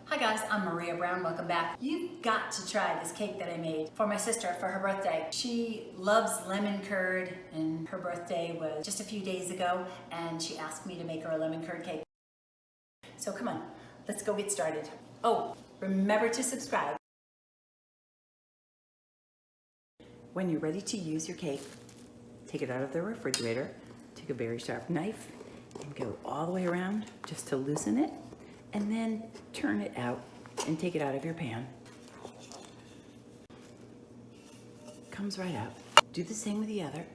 Hi guys, I'm Maria Brown, welcome back. You've got to try this cake that I made for my sister for her birthday. She loves lemon curd and her birthday was just a few days ago and she asked me to make her a lemon curd cake. So come on, let's go get started. Oh, remember to subscribe. When you're ready to use your cake, take it out of the refrigerator, take a very sharp knife and go all the way around just to loosen it. And then turn it out and take it out of your pan. Comes right out. Do the same with the other.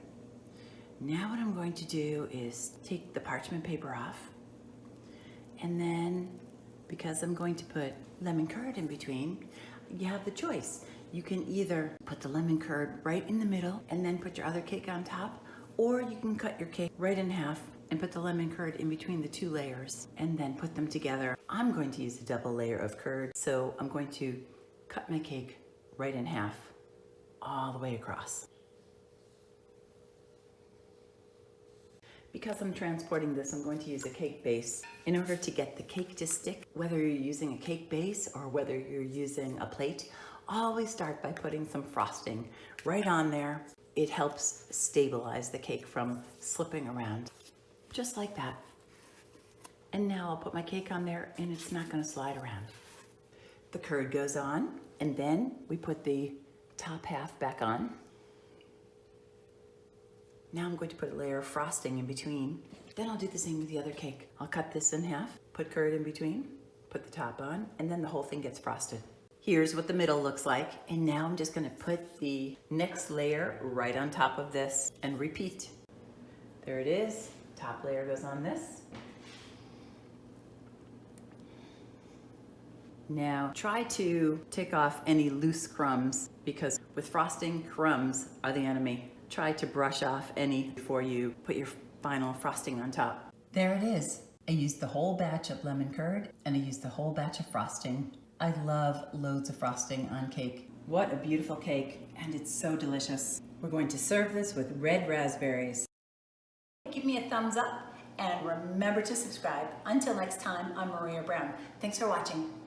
Now what I'm going to do is take the parchment paper off. And then, because I'm going to put lemon curd in between, you have the choice. You can either put the lemon curd right in the middle and then put your other cake on top, or you can cut your cake right in half and put the lemon curd in between the two layers and then put them together. I'm going to use a double layer of curd, so I'm going to cut my cake right in half all the way across. Because I'm transporting this, I'm going to use a cake base. In order to get the cake to stick, whether you're using a cake base or whether you're using a plate, always start by putting some frosting right on there. It helps stabilize the cake from slipping around. Just like that. And now I'll put my cake on there and it's not going to slide around. The curd goes on and then we put the top half back on. Now I'm going to put a layer of frosting in between. Then I'll do the same with the other cake. I'll cut this in half, put curd in between, put the top on, and then the whole thing gets frosted. Here's what the middle looks like. And now I'm just going to put the next layer right on top of this and repeat. There it is. Top layer goes on this. Now try to take off any loose crumbs because with frosting, crumbs are the enemy. Try to brush off any before you put your final frosting on top. There it is. I used the whole batch of lemon curd and I used the whole batch of frosting. I love loads of frosting on cake. What a beautiful cake, and it's so delicious. We're going to serve this with red raspberries. Give me a thumbs up and remember to subscribe. Until next time, I'm Maria Brown. Thanks for watching.